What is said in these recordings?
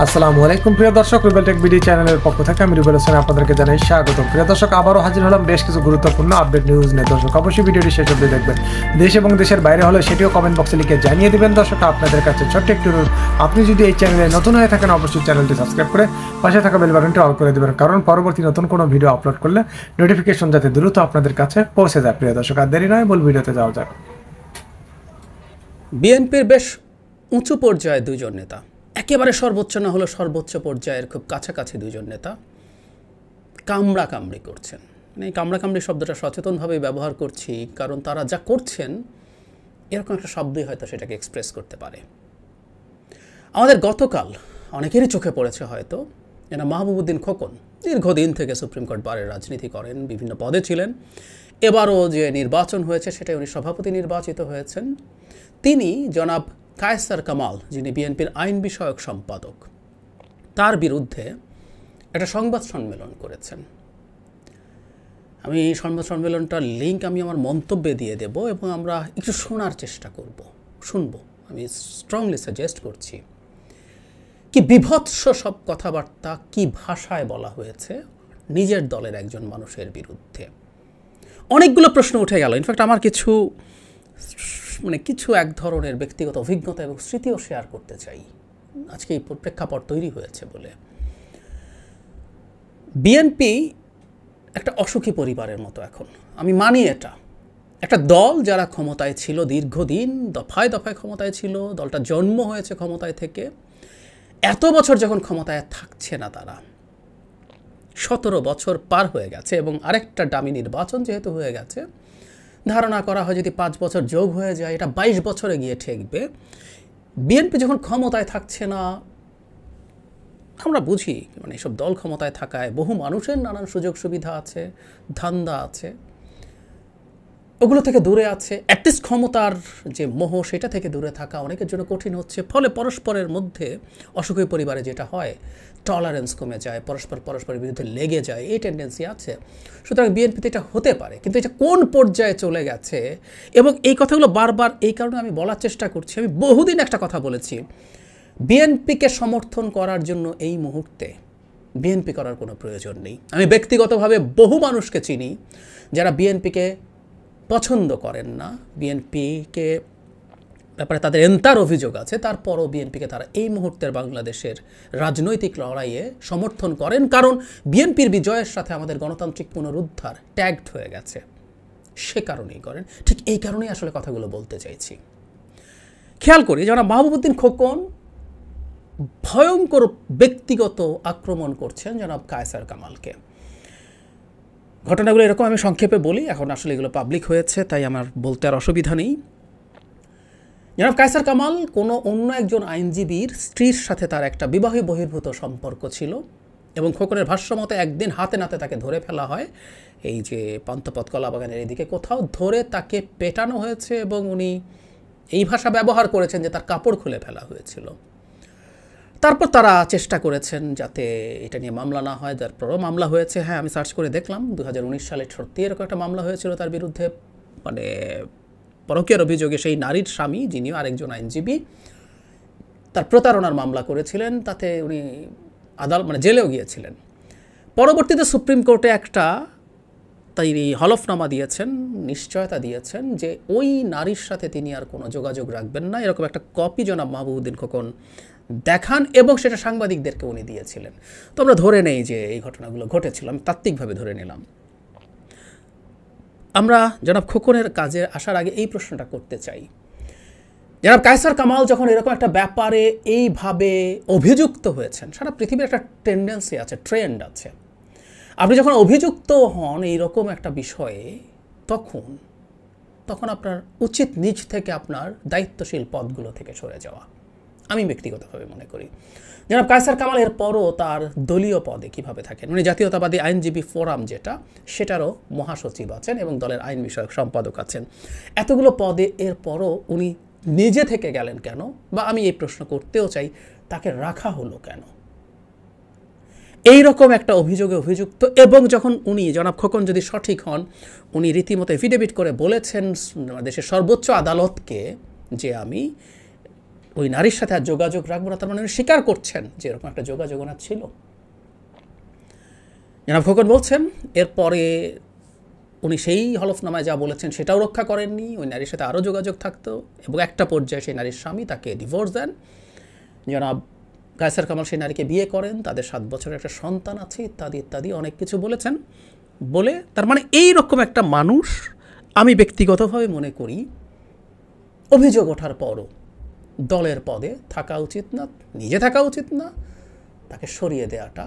আসসালামু আলাইকুম প্রিয় দর্শক, রুবেল টেক বিডি চ্যানেলের পক্ষ থেকে আমি রুবেল হোসেন আপনাদেরকে জানাই স্বাগত। প্রিয় দর্শক, আবারও হাজির হলাম বেশ কিছু গুরুত্বপূর্ণ আপডেট নিউজ নিয়ে। দর্শক অবশ্যই ভিডিওটি শেষ অবধি দেখবেন। দেশ এবং দেশের বাইরে হলে সেটিও কমেন্ট বক্সে লিখে জানিয়ে দিবেন। দর্শক, আপনাদের কাছে ছোট্ট একটু অনুরোধ, আপনি যদি এই চ্যানেলে নতুন হয়ে থাকেন অবশ্যই চ্যানেলটি সাবস্ক্রাইব করে পাশে থাকা বেল বাটনটি অন করে দিবেন, কারণ পরবর্তী নতুন কোনো ভিডিও আপলোড করলে নোটিফিকেশন যাতে দ্রুত আপনাদের কাছে পৌঁছে যায়। প্রিয় দর্শক, আর দেরি নয়, মূল ভিডিওতে যাওয়া যাক। বিএনপির বেশ উঁচু পর্যায়ে দুইজন নেতা, একেবারে সর্বোচ্চ না হলেও সর্বোচ্চ পর্যায়ের খুব কাছাকাছি দুইজন নেতা কামড়াকামড়ি করছেন। এই কামড়াকামড়ি শব্দটা সচেতনভাবে ব্যবহার করছি, কারণ তারা যা করছেন এরকম একটা শব্দই হয়তো সেটাকে এক্সপ্রেস করতে পারে। আমাদের গতকাল অনেকেরই চোখে পড়েছে হয়তো, যেন মাহবুবউদ্দিন খোকন দীর্ঘদিন থেকে সুপ্রিম কোর্ট বারের রাজনীতি করেন, বিভিন্ন পদে ছিলেন। এবারও যে নির্বাচন হয়েছে সেটাই উনি সভাপতি নির্বাচিত হয়েছেন। তিনি জনাব কায়সার কামাল, যিনি বিএনপির আইন বিষয়ক সম্পাদক, তার বিরুদ্ধে একটা সংবাদ সম্মেলন করেছেন। আমি এই সংবাদ সম্মেলনটার লিঙ্ক আমি আমার মন্তব্যে দিয়ে দেব এবং আমরা একটু শোনার চেষ্টা শুনবো। আমি স্ট্রংলি সাজেস্ট করছি। কি বিভৎস সব কথাবার্তা, কি ভাষায় বলা হয়েছে নিজের দলের একজন মানুষের বিরুদ্ধে। অনেকগুলো প্রশ্ন উঠে গেল। ইনফ্যাক্ট আমার কিছু এক ধরনের ব্যক্তিগত অভিজ্ঞতা এবং স্মৃতিও শেয়ার করতে চাই, আজকে এই প্রেক্ষাপট তৈরি হয়েছে বলে। বিএনপি একটা অসুখী পরিবারের মতো এখন, আমি মানি এটা। একটা দল যারা ক্ষমতায় ছিল দীর্ঘদিন, দফায় দফায় ক্ষমতায় ছিল, দলটা জন্ম হয়েছে ক্ষমতায় থেকে, এত বছর যখন ক্ষমতায় থাকছে না তারা, 17 বছর পার হয়ে গেছে এবং আরেকটা ডামি নির্বাচন যেহেতু হয়ে গেছে, ধারণা করা হয় যদি 5 বছর যোগ হয়ে যায় এটা 22 বছরে গিয়ে ঠেকবে। বিএনপি যখন ক্ষমতায় থাকছে না, আমরা বুঝি এসব দল ক্ষমতায় থাকায় বহু মানুষের নানান সুযোগ সুবিধা আছে, ধান্দা আছে, ওগুলো থেকে দূরে আছে। অ্যাটলিস্ট ক্ষমতার যে মোহ সেটা থেকে দূরে থাকা অনেকের জন্য কঠিন হচ্ছে। ফলে পরস্পরের মধ্যে অসুখী পরিবারে যেটা হয়, টলারেন্স কমে যায়, পরস্পরের বিরুদ্ধে লেগে যায়, এই টেন্ডেন্সি আছে। সুতরাং বিএনপিতে এটা হতে পারে, কিন্তু এটা কোন পর্যায়ে চলে গেছে এবং এই কথাগুলো বারবার এই কারণে আমি বলার চেষ্টা করছি। আমি বহুদিন একটা কথা বলেছি, বিএনপিকে সমর্থন করার জন্য এই মুহূর্তে বিএনপি করার কোনো প্রয়োজন নেই। আমি ব্যক্তিগতভাবে বহু মানুষকে চিনি যারা বিএনপিকে পছন্দ করেন না, বিএনপিকে ব্যাপারে তাদের এন্তার অভিযোগ আছে, তারপরও বিএনপিকে তারা এই মুহূর্তের বাংলাদেশের রাজনৈতিক লড়াইয়ে সমর্থন করেন, কারণ বিএনপির বিজয়ের সাথে আমাদের গণতান্ত্রিক পুনরুদ্ধার ট্যাগড হয়ে গেছে, সে কারণেই করেন। ঠিক এই কারণেই আসলে কথাগুলো বলতে চাইছি। খেয়াল করি যারা মাহবুবউদ্দিন খোকন ভয়ঙ্কর ব্যক্তিগত আক্রমণ করছেন জনাব কায়সার কামালকে। ঘটনাগুলো এরকম, আমি সংক্ষেপে বলি, এখন আসলে এগুলো পাবলিক হয়েছে তাই আমার বলতে আর অসুবিধা নেই। জনাব কায়সার কামাল কোনো অন্য একজন আইনজীবীর স্ত্রীর সাথে তার একটা বিবাহ বহির্ভূত সম্পর্ক ছিল এবং খোকনের ভাষ্যমতে একদিন হাতে নাতে তাকে ধরে ফেলা হয়, এই যে পান্থপথ কলাবাগানের এদিকে কোথাও ধরে তাকে পেটানো হয়েছে এবং উনি এই ভাষা ব্যবহার করেছেন যে তার কাপড় খুলে ফেলা হয়েছিল। তারপর তারা চেষ্টা করেছেন যাতে এটা নিয়ে মামলা না হয়, তারপরও মামলা হয়েছে। হ্যাঁ, আমি সার্চ করে দেখলাম 2019 সালে সত্যি এরকম একটা মামলা হয়েছিল তার বিরুদ্ধে, পরকীয়ার অভিযোগে সেই নারীর স্বামী, যিনি আরেকজন আইনজীবী, তার প্রতারণার মামলা করেছিলেন, তাতে উনি জেলেও গিয়েছিলেন। পরবর্তীতে সুপ্রিম কোর্টে একটা হলফনামা দিয়েছেন, নিশ্চয়তা দিয়েছেন যে ওই নারীর সাথে তিনি আর কোনো যোগাযোগ রাখবেন না, এরকম একটা কপি জনাব মাহবুবউদ্দিন খোকন দেখান এবং সেটা সাংবাদিকদেরকে উনি দিয়েছিলেন। তো আমরা ধরে নেই যে এই ঘটনাগুলো ঘটেছিল, আমি তাত্ত্বিকভাবে ধরে নিলাম। আমরা জনাব খোকনের কাজে আসার আগে এই প্রশ্নটা করতে চাই, জনাব কায়সার কামাল যখন এরকম একটা ব্যাপারে এইভাবে অভিযুক্ত হয়েছেন, সারা পৃথিবীর একটা টেন্ডেন্সি আছে, ট্রেন্ড আছে, আপনি যখন অভিযুক্ত হন এইরকম একটা বিষয়ে, তখন আপনার উচিত নিজ থেকে আপনার দায়িত্বশীল পদগুলো থেকে সরে যাওয়া, আমি ব্যক্তিগতভাবে মনে করি। জনাব কায়সার কামাল এর পরও তার দলীয় পদে কিভাবে থাকেন, উনি জাতীয়তাবাদী আইনজীবী ফোরাম সেটারও মহাসচিব আছেন এবং দলের আইন বিষয়ক সম্পাদক আছেন। এতগুলো পদে এর পরও উনি নিজে থেকে গেলেন কেন, বা আমি এই প্রশ্ন করতেও চাই তাকে রাখা হলো কেন? এই রকম একটা অভিযোগে অভিযুক্ত এবং যখন উনি জনাব খোকন যদি সঠিক হন, উনি রীতিমতো এফিডেভিট করে বলেছেন দেশের সর্বোচ্চ আদালতকে যে আমি ওই নারীর সাথে আর যোগাযোগ রাখবো না, তার মানে উনি স্বীকার করছেন যে এরকম একটা যোগাযোগ ওনার ছিল। জনাব খোকন বলছেন এরপরে উনি সেই হলফনামায় যা বলেছেন সেটাও রক্ষা করেননি, ওই নারীর সাথে আরও যোগাযোগ থাকতো এবং একটা পর্যায়ে সেই নারীর স্বামী তাকে ডিভোর্স দেন। জনাব কায়সার কামাল সেই নারীকে বিয়ে করেন, তাদের 7 বছরের একটা সন্তান আছে, ইত্যাদি ইত্যাদি অনেক কিছু বলেছেন। বলে তার মানে এই রকম একটা মানুষ আমি ব্যক্তিগতভাবে মনে করি অভিযোগ ওঠার পরও দলের পদে থাকা উচিত না, নিজে থাকা উচিত না, তাকে সরিয়ে দেওয়াটা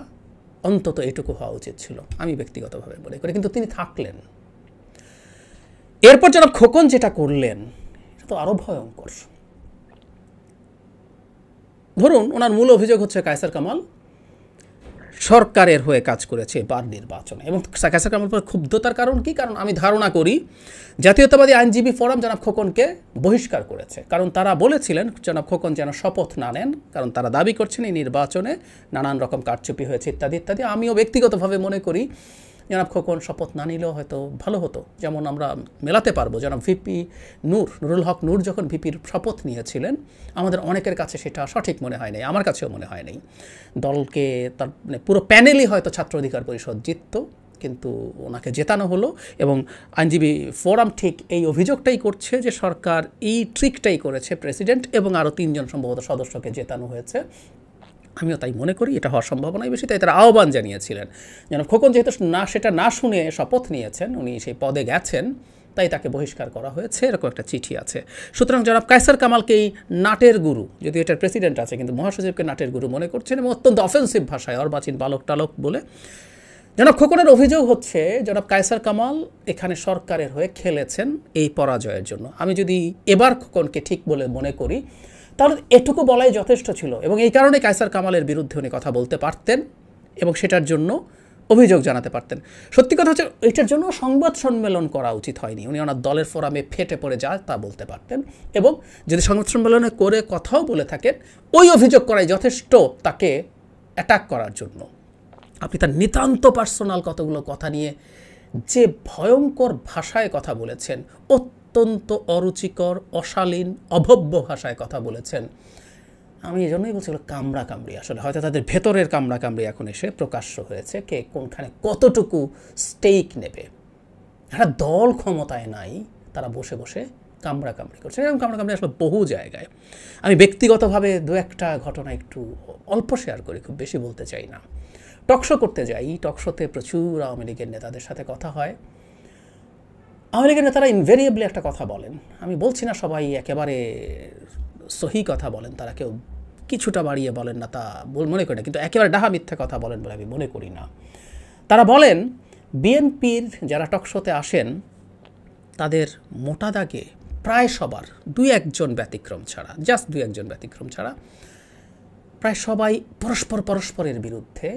অন্তত এটুকু হওয়া উচিত ছিল, আমি ব্যক্তিগতভাবে মনে করি। কিন্তু তিনি থাকলেন। এরপর যারা খোকন যেটা করলেন এটা তো আরও ভয়ঙ্কর। ধরুন ওনার মূল অভিযোগ হচ্ছে কায়সার কামাল সরকারের হয়ে কাজ করেছে এবার নির্বাচনে, এবং কায়সার কামাল পর ক্ষুব্ধতার কারণ কি? কারণ আমি ধারণা করি জাতীয়তাবাদী আইনজীবী ফোরাম জনাব খোকনকে বহিষ্কার করেছে, কারণ তারা বলেছিলেন জনাব খোকন যেন শপথ না নেন, কারণ তারা দাবি করছেন এই নির্বাচনে নানান রকম কারচুপি হয়েছে ইত্যাদি ইত্যাদি। আমিও ব্যক্তিগতভাবে মনে করি জনাব খোকন শপথ না নিলেও হয়তো ভালো হতো। যেমন আমরা মেলাতে পারবো জনাব ভিপি নুরুল হক নূর যখন ভিপির শপথ নিয়েছিলেন আমাদের অনেকের কাছে সেটা সঠিক মনে হয় নাই, আমার কাছেও মনে হয় নাই। দলকে তার মানে পুরো প্যানেলই হয়তো ছাত্র অধিকার পরিষদ জিতত, কিন্তু ওনাকে জেতানো হলো। এবং আইনজীবী ফোরাম ঠিক এই অভিযোগটাই করছে যে সরকার এই ট্রিকটাই করেছে, প্রেসিডেন্ট এবং আরও 3 জন সম্ভবত সদস্যকে জেতানো হয়েছে। আমিও তাই মনে করি, এটা হওয়ার সম্ভাবনাই বেশি। তাই তারা আহ্বান জানিয়েছিলেন যেন খোকন যেহেতু সেটা না শুনে শপথ নিয়েছেন, উনি সেই পদে গেছেন, তাই তাকে বহিষ্কার করা হয়েছে, এরকম একটা চিঠি আছে। সুতরাং জনাব কায়সার কামালকে এই নাটের গুরু, যদি এটার প্রেসিডেন্ট আছে কিন্তু মহাসচিবকে নাটের গুরু মনে করছেন এবং অত্যন্ত অফেন্সিভ ভাষায় অর্বাচীন বালক টালক বলে। জনাব খোকনের অভিযোগ হচ্ছে জনাব কায়সার কামাল এখানে সরকারের হয়ে খেলেছেন এই পরাজয়ের জন্য। আমি যদি এবার খোকনকে ঠিক বলে মনে করি তাহলে এটুকু বলাই যথেষ্ট ছিল, এবং এই কারণে কায়সার কামালের বিরুদ্ধে উনি কথা বলতে পারতেন এবং সেটার জন্য অভিযোগ জানাতে পারতেন। সত্যি কথা হচ্ছে এটার জন্য সংবাদ সম্মেলন করা উচিত হয়নি, উনি ওনার দলের ফোরামে ফেটে পড়ে যায় তা বলতে পারতেন, এবং যদি সংবাদ সম্মেলনে করে কথাও বলে থাকেন ওই অভিযোগ করাই যথেষ্ট তাকে অ্যাটাক করার জন্য। আপনি তার নিতান্ত পার্সোনাল কতগুলো কথা নিয়ে যে ভয়ঙ্কর ভাষায় কথা বলেছেন, অত্যন্ত অরুচিকর অশালীন অভব্য ভাষায় কথা বলেছেন, আমি এই জন্যই বলছি কামড়া কামড়ি। আসলে হয়তো তাদের ভেতরের কামড়া কামড়ি এখন এসে প্রকাশ্য হয়েছে, কে কোনখানে কতটুকু স্টেক নেবে। একটা দল ক্ষমতায় নাই, তারা বসে বসে কামড়া কামড়ি করছে, এরকম কামড়া কামড়ি আসলে বহু জায়গায়। আমি ব্যক্তিগতভাবে 2-1টা ঘটনা একটু অল্প শেয়ার করি, খুব বেশি বলতে চাই না। টকশো করতে যাই, টকশোতে প্রচুর আওয়ামী লীগের নেতাদের সাথে কথা হয়। আওয়ামী লীগের নেতারা ইনভেরিয়েবলি একটা কথা বলেন, আমি বলছি না সবাই একেবারে সহি কথা বলেন, তারা কেউ কিছুটা বাড়িয়ে বলেন না তা মনে করি না, কিন্তু একেবারে ডাহা মিথ্যা কথা বলেন বলে আমি মনে করি না। তারা বলেন বিএনপির যারা টকশোতে আসেন তাদের মোটা দাগে প্রায় সবার 2-1 ব্যতিক্রম ছাড়া, জাস্ট 2-1 ব্যতিক্রম ছাড়া প্রায় সবাই পরস্পরের বিরুদ্ধে,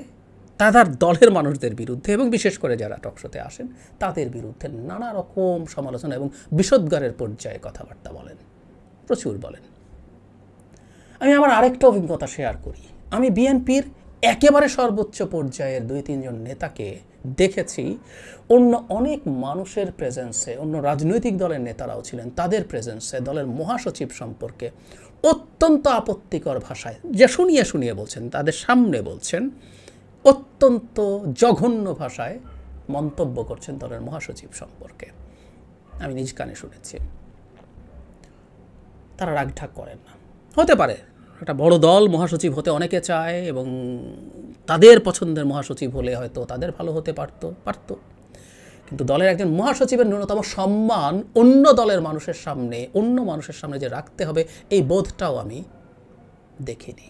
তাদের দলের মানুষদের বিরুদ্ধে, এবং বিশেষ করে যারা টকশোতে আসেন তাদের বিরুদ্ধে নানা রকম সমালোচনা এবং বিষোদ্গারের পর্যায়ে কথাবার্তা বলেন, প্রচুর বলেন। আমি আমার আরেকটা অভিজ্ঞতা শেয়ার করি। আমি বিএনপির একেবারে সর্বোচ্চ পর্যায়ের 2-3 জন নেতাকে দেখেছি অন্য অনেক মানুষের প্রেজেন্সে, অন্য রাজনৈতিক দলের নেতারাও ছিলেন, তাদের প্রেজেন্সে দলের মহাসচিব সম্পর্কে অত্যন্ত আপত্তিকর ভাষায়, যে শুনিয়ে বলছেন, তাদের সামনে বলছেন, অত্যন্ত জঘন্য ভাষায় মন্তব্য করছেন দলের মহাসচিব সম্পর্কে। আমি নিজ কানে শুনেছি। তারা রাগঢাক করেন না। হতে পারে একটা বড় দল মহাসচিব হতে অনেকে চায় এবং তাদের পছন্দের মহাসচিব হলে হয়তো তাদের ভালো হতে পারত, কিন্তু দলের একজন মহাসচিবের ন্যূনতম সম্মান অন্য দলের মানুষের সামনে যে রাখতে হবে এই বোধটাও আমি দেখিনি।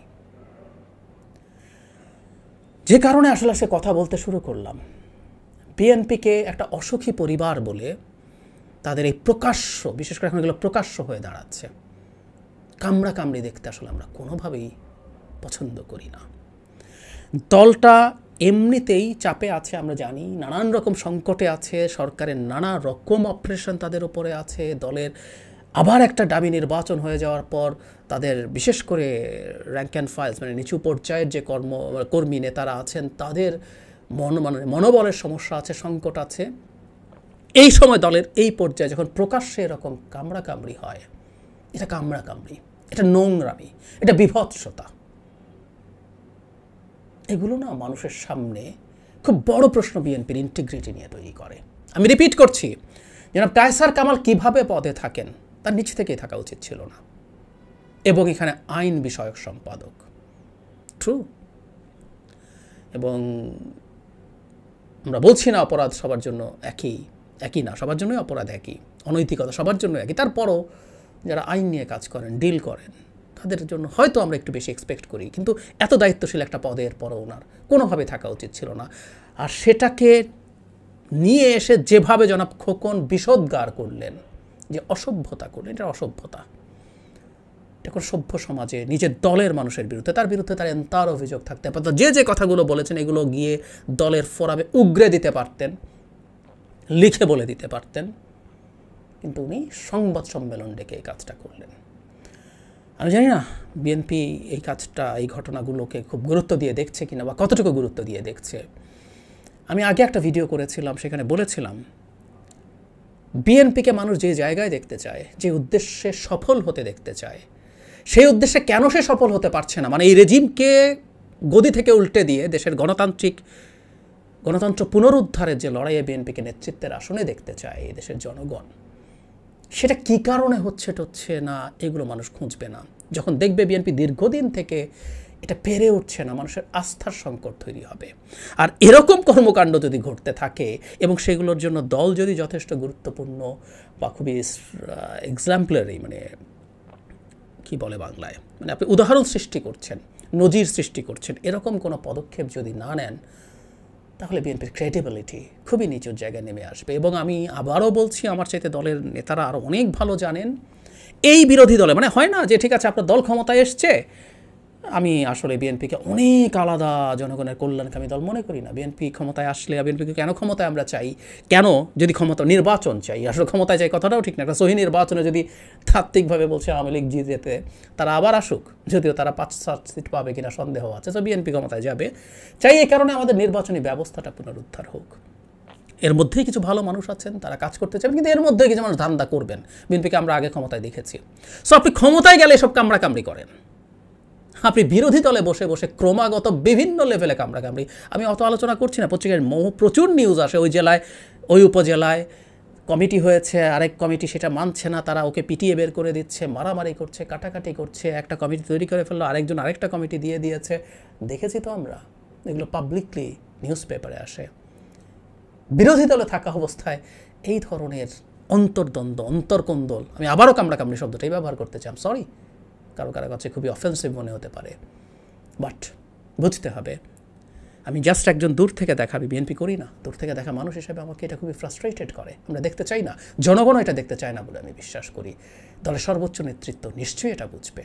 যে কারণে আসলে সে কথা বলতে শুরু করলাম, বিএনপিকে একটা অসুখী পরিবার বলে তাদের এই প্রকাশ্য, বিশেষ করে এখন এগুলো প্রকাশ্য হয়ে দাঁড়াচ্ছে, কামড়া কামড়ি দেখতে আসলে আমরা কোনোভাবেই পছন্দ করি না। দলটা এমনিতেই চাপে আছে, আমরা জানি, নানান রকম সংকটে আছে, সরকারের নানা রকম অপারেশন তাদের উপরে আছে। দলের আবার একটা ডামি নির্বাচন হয়ে যাওয়ার পর তাদের বিশেষ করে র্যাঙ্ক অ্যান্ড ফাইলস মানে নিচু পর্যায়ের যে কর্মী নেতারা আছেন তাদের মনোবলের সমস্যা আছে, সংকট আছে। এই সময় দলের এই পর্যায়ে যখন প্রকাশ্যে এরকম কামড়াকামড়ি হয়, এটা কামড়াকামড়ি, এটা নোংরামি, এটা বিভৎসতা। এগুলো না মানুষের সামনে খুব বড় প্রশ্ন বিএনপির ইন্টিগ্রিটি নিয়ে তৈরি করে। আমি রিপিট করছি, জনাব কায়সার কামাল কিভাবে পদে থাকেন তার নিচ থেকেই থাকা উচিত ছিল না, এবং এখানে আইন বিষয়ক সম্পাদক। ট্রু। এবং আমরা বলছি না অপরাধ সবার জন্য একই না, সবার জন্যই অপরাধ একই, অনৈতিকতা সবার জন্য একই। তারপরও যারা আইন নিয়ে কাজ করেন, ডিল করেন, তাদের জন্য হয়তো আমরা একটু বেশি এক্সপেক্ট করি, কিন্তু এত দায়িত্বশীল একটা পদের পরও ওনার কোনোভাবে থাকা উচিত ছিল না। আর সেটাকে নিয়ে এসে যেভাবে জনাব খোকন বিষোদ্গার করলেন, যে অসভ্যতা করলেন, এটা অসভ্যতা। এটা কোনো সভ্য সমাজে নিজের দলের মানুষের বিরুদ্ধে, তার বিরুদ্ধে তার এন্তার অভিযোগ থাকতে পারত। যে কথাগুলো বলেছেন এগুলো গিয়ে দলের ফোরামে উগরে দিতে পারতেন, লিখে বলে দিতে পারতেন, কিন্তু উনি সংবাদ সম্মেলন ডেকে এই কাজটা করলেন। আমি জানি না বিএনপি এই কাজটা, এই ঘটনাগুলোকে খুব গুরুত্ব দিয়ে দেখছে কিনা, বা কতটুকু গুরুত্ব দিয়ে দেখছে। আমি আগে একটা ভিডিও করেছিলাম, সেখানে বলেছিলাম বিএনপিকে মানুষ যে জায়গায় দেখতে চায়, যে উদ্দেশ্যে সফল হতে দেখতে চায়, সেই উদ্দেশ্যে কেন সে সফল হতে পারছে না। মানে এই রেজিমকে গদি থেকে উল্টে দিয়ে দেশের গণতন্ত্র পুনরুদ্ধারের যে লড়াইয়ে বিএনপিকে নেতৃত্বের আসনে দেখতে চায় এই দেশের জনগণ, সেটা কী কারণে হচ্ছে না, এগুলো মানুষ খুঁজবে না। যখন দেখবে বিএনপি দীর্ঘদিন থেকে এটা পেরে উঠছে না, মানুষের আস্থার সংকট তৈরি হবে। আর এরকম কর্মকাণ্ড যদি ঘটতে থাকে এবং সেগুলোর জন্য দল যদি যথেষ্ট গুরুত্বপূর্ণ বা খুবই এক্সাম্পলারি, মানে কি বলে বাংলায়, মানে আপনি উদাহরণ সৃষ্টি করছেন, নজির সৃষ্টি করছেন, এরকম কোনো পদক্ষেপ যদি না নেন, তাহলে বিএনপির ক্রেডিবিলিটি খুবই নিচুর জায়গায় নেমে আসবে। এবং আমি আবারও বলছি, আমার চাইতে দলের নেতারা আরও অনেক ভালো জানেন এই বিরোধী দলে, মানে হয় না যে ঠিক আছে আপনার দল ক্ষমতায় এসছে, আমি আসলে বিএনপিকে অনেক আলাদা জনগণের কল্যাণকামী দল মনে করি না। বিএনপি ক্ষমতায় আসলে বিএনপিকে কেন ক্ষমতায় আমরা চাই, কেন যদি ক্ষমতা নির্বাচন চাই, আসলে ক্ষমতায় চাই কথাটাও ঠিক না। একটা সহি নির্বাচনে যদি তাত্ত্বিকভাবে বলছে আওয়ামী লীগ জিতেতে, তারা আবার আসুক, যদিও তারা 5-7 সিট পাবে কিনা সন্দেহ আছে, তো বিএনপি ক্ষমতায় যাবে চাই। এই কারণে আমাদের নির্বাচনী ব্যবস্থাটা পুনরুদ্ধার হোক। এর মধ্যেই কিছু ভালো মানুষ আছেন, তারা কাজ করতে চান, কিন্তু এর মধ্যে কিছু মানুষ ধান্দা করবেন। বিএনপিকে আমরা আগে ক্ষমতায় দেখেছি। সো আপনি ক্ষমতায় গেলে সব কামড়াকামড়ি করেন, আপনি বিরোধী দলে বসে বসে ক্রমাগত বিভিন্ন লেভেলে কামড়াকামড়ি। আমি অত আলোচনা করছি না, পত্রিকায় প্রচুর নিউজ আসে, ওই জেলায়, ওই উপজেলায় কমিটি হয়েছে, আরেক কমিটি সেটা মানছে না, তারা ওকে পিটিয়ে বের করে দিচ্ছে, মারামারি করছে, কাটাকাটি করছে, একটা কমিটি তৈরি করে ফেললো, আরেকজন আরেকটা কমিটি দিয়ে দিয়েছে। দেখেছি তো আমরা, এগুলো পাবলিকলি নিউজ পেপারে আসে। বিরোধী দলে থাকা অবস্থায় এই ধরনের অন্তর্দ্বন্দ্ব, অন্তর্কন্দল, আমি আবারও কামড়াকামড়ি শব্দটাই ব্যবহার করতে চাই, সরি, কারো কাছে খুবই অফেন্সিভ মনে হতে পারে, বাট বুঝতে হবে আমি জাস্ট একজন দূর থেকে দেখা, আমি বিএনপি করি না, দূর থেকে দেখা মানুষ হিসেবে আমাকে এটা খুবই ফ্রাস্ট্রেটেড করে। আমরা দেখতে চাই না, জনগণও এটা দেখতে চায় না বলে আমি বিশ্বাস করি। দলের সর্বোচ্চ নেতৃত্ব নিশ্চয়ই এটা বুঝবে।